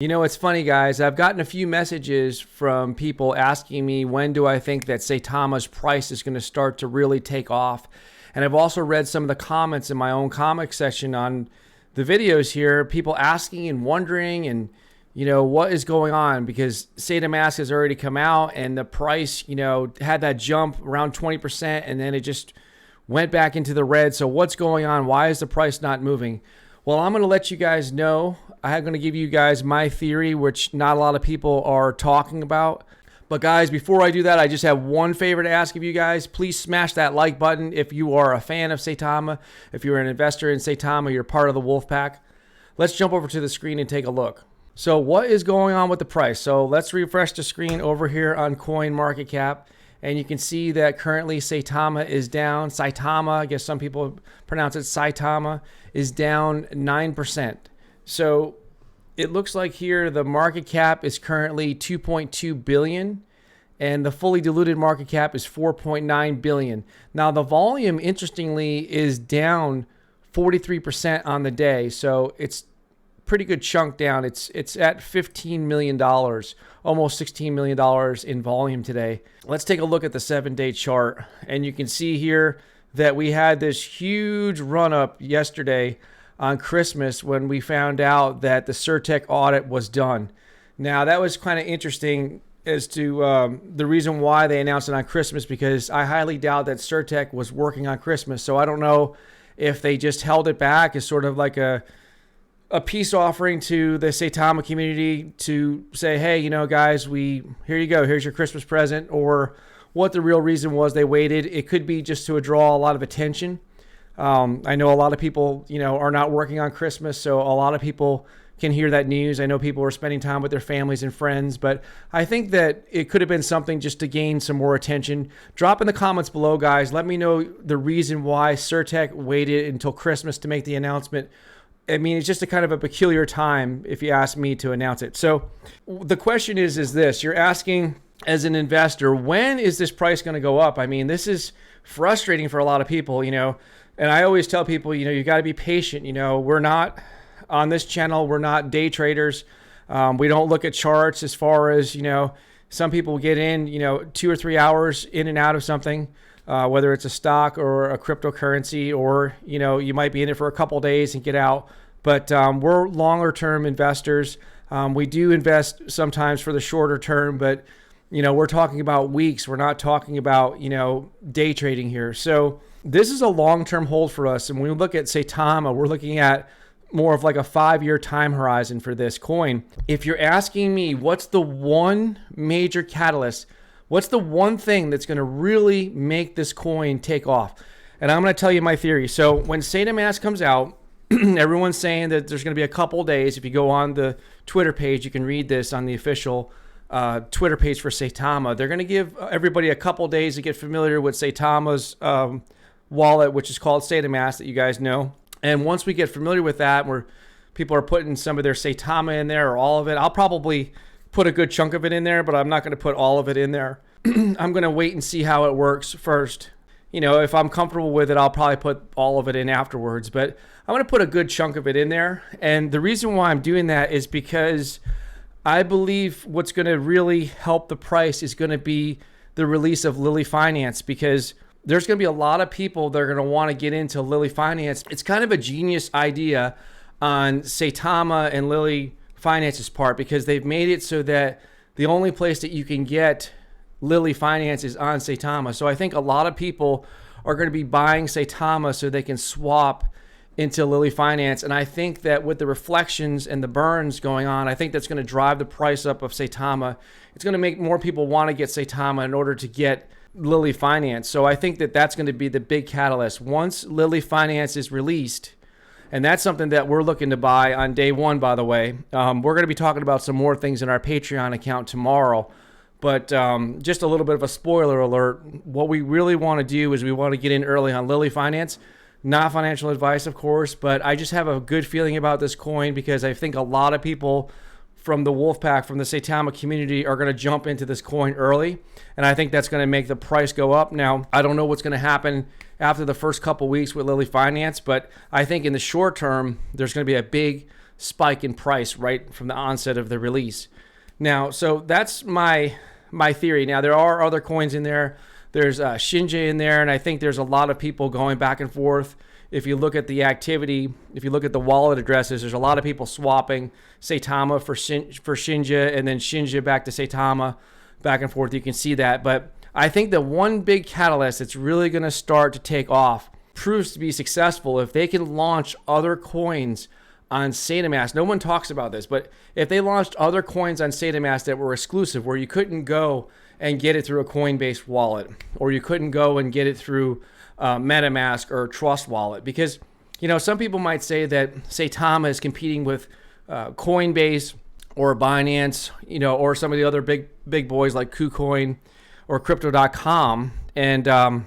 You know, it's funny, guys. I've gotten a few messages from people asking me when do I think that Saitama's price is going to start to really take off. And I've also read some of the comments in my own comic section on the videos here, people asking and wondering and, you know, what is going on, because Saitamask has already come out and the price, you know, had that jump around 20% and then it just went back into the red. So what's going on? Why is the price not moving? Well, I'm going to let you guys know. I'm going to give you guys my theory, which not a lot of people are talking about. But guys, before I do that, I just have one favor to ask of you guys. Please smash that like button if you are a fan of Saitama. If you're an investor in Saitama, you're part of the wolf pack. Let's jump over to the screen and take a look. So what is going on with the price? So let's refresh the screen over here on Coin Market Cap. And you can see that currently Saitama is down. Saitama, I guess some people pronounce it Saitama, is down 9%. So it looks like here the market cap is currently 2.2 billion and the fully diluted market cap is 4.9 billion. Now the volume, interestingly, is down 43% on the day. So it's pretty good chunk down. It's at $15 million, almost $16 million in volume today. Let's take a look at the 7-day chart. And you can see here that we had this huge run up yesterday on Christmas when we found out that the Certik audit was done. Now that was kind of interesting as to the reason why they announced it on Christmas, because I highly doubt that Certik was working on Christmas. So I don't know if they just held it back as sort of like a peace offering to the Saitama community to say, hey, you know, guys, here you go, here's your Christmas present, or what the real reason was they waited. It could be just to draw a lot of attention. I know a lot of people, you know, are not working on Christmas, so a lot of people can hear that news. I know people are spending time with their families and friends, but I think that it could have been something just to gain some more attention. Drop in the comments below, guys. Let me know the reason why Certik waited until Christmas to make the announcement. I mean, it's just a kind of a peculiar time, if you ask me, to announce it. So the question is this. You're asking, as an investor, when is this price going to go up? I mean, this is frustrating for a lot of people, you know. And I always tell people, you know, you got to be patient. You know, we're not on this channel, we're not day traders. We don't look at charts as far as, you know, some people get in, you know, 2 or 3 hours in and out of something, whether it's a stock or a cryptocurrency, or, you know, you might be in it for a couple days and get out. But we're longer term investors. We do invest sometimes for the shorter term, but, you know, we're talking about weeks. We're not talking about, you know, day trading here. So this is a long-term hold for us. And when we look at Saitama, we're looking at more of like a 5-year time horizon for this coin. If you're asking me, what's the one major catalyst? What's the one thing that's going to really make this coin take off? And I'm going to tell you my theory. So when Saitamask comes out, everyone's saying that there's going to be a couple days. If you go on the Twitter page, you can read this on the official Twitter page for Saitama. They're going to give everybody a couple days to get familiar with Saitama's wallet, which is called Saitamask, that you guys know. And once we get familiar with that, where people are putting some of their Saitama in there, or all of it, I'll probably put a good chunk of it in there, but I'm not going to put all of it in there. I'm going to wait and see how it works first. You know, if I'm comfortable with it, I'll probably put all of it in afterwards, but I'm going to put a good chunk of it in there. And the reason why I'm doing that is because I believe what's going to really help the price is going to be the release of Lily Finance, because there's going to be a lot of people that are going to want to get into Lily Finance. It's kind of a genius idea on Saitama and Lily Finance's part, because they've made it so that the only place that you can get Lily Finance is on Saitama. So I think a lot of people are going to be buying Saitama so they can swap into Lily Finance. And I think that with the reflections and the burns going on, I think that's going to drive the price up of Saitama. It's going to make more people want to get Saitama in order to get Lily Finance. So I think that that's going to be the big catalyst. Once Lily Finance is released, and that's something that we're looking to buy on day one, by the way. We're going to be talking about some more things in our Patreon account tomorrow. But just a little bit of a spoiler alert. What we really want to do is we want to get in early on Lily Finance. Not financial advice, of course, but I just have a good feeling about this coin, because I think a lot of people from the Wolfpack, from the Saitama community, are going to jump into this coin early. And I think that's going to make the price go up. Now, I don't know what's going to happen after the first couple weeks with Lily Finance, but I think in the short term, there's going to be a big spike in price right from the onset of the release. Now, so that's my theory. Now, there are other coins in there. There's Shinja in there, and I think there's a lot of people going back and forth. If you look at the activity, if you look at the wallet addresses, there's a lot of people swapping Saitama for Shinja, and then Shinja back to Saitama, back and forth. You can see that. But I think the one big catalyst that's really going to start to take off, proves to be successful, if they can launch other coins on Saitamask. No one talks about this, but if they launched other coins on Saitamask that were exclusive, where you couldn't go and get it through a Coinbase wallet, or you couldn't go and get it through MetaMask or Trust Wallet, because some people might say that Saitama is competing with Coinbase or Binance, or some of the other big boys like KuCoin or Crypto.com, and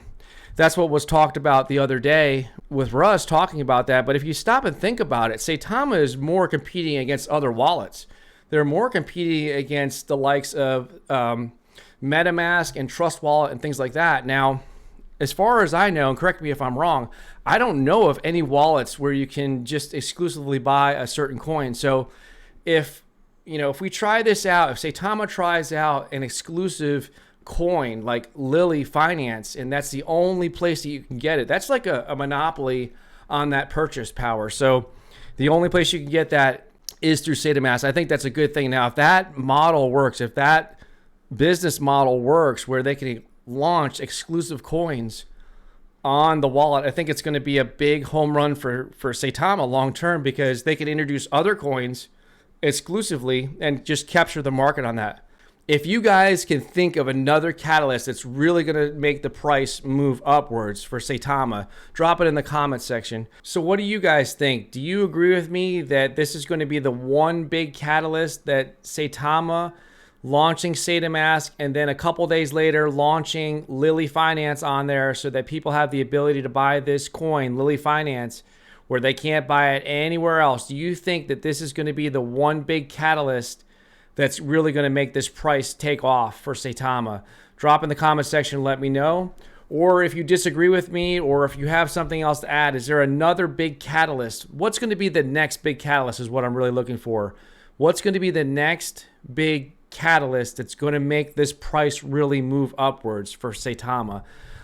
that's what was talked about the other day with Russ talking about that. But if you stop and think about it, Saitama is more competing against other wallets. They're more competing against the likes of MetaMask and Trust Wallet and things like that. Now, as far as I know, and correct me if I'm wrong, I don't know of any wallets where you can just exclusively buy a certain coin. So if we try this out, if Saitama tries out an exclusive coin like Lily Finance, and that's the only place that you can get it, that's like a monopoly on that purchase power. So the only place you can get that is through Saitamask. I think that's a good thing. Now, if that model works, if that business model works where they can launch exclusive coins on the wallet, I think it's going to be a big home run for Saitama long term, because they can introduce other coins exclusively and just capture the market on that. If you guys can think of another catalyst that's really going to make the price move upwards for Saitama, drop it in the comments section. So what do you guys think? Do you agree with me that this is going to be the one big catalyst, that Saitama launching Saitamask and then a couple days later launching Lily Finance on there, so that people have the ability to buy this coin, Lily Finance, where they can't buy it anywhere else? Do you think that this is going to be the one big catalyst that's really going to make this price take off for Saitama? Drop in the comment section and let me know. Or if you disagree with me, or if you have something else to add, is there another big catalyst? What's going to be the next big catalyst is what I'm really looking for. What's going to be the next big catalyst that's going to make this price really move upwards for Saitama?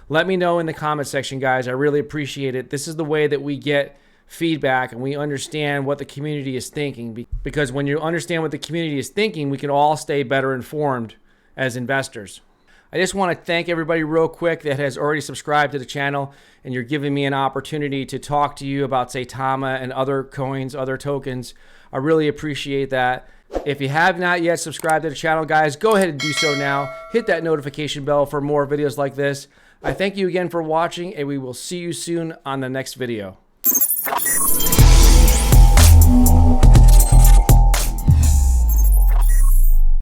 Let me know in the comment section, guys. I really appreciate it. This is the way that we get feedback and we understand what the community is thinking, because when you understand what the community is thinking, we can all stay better informed as investors. I just want to thank everybody real quick that has already subscribed to the channel, and you're giving me an opportunity to talk to you about Saitama and other coins, other tokens. I really appreciate that. If you have not yet subscribed to the channel, guys, go ahead and do so now. Hit that notification bell for more videos like this. I thank you again for watching, and we will see you soon on the next video.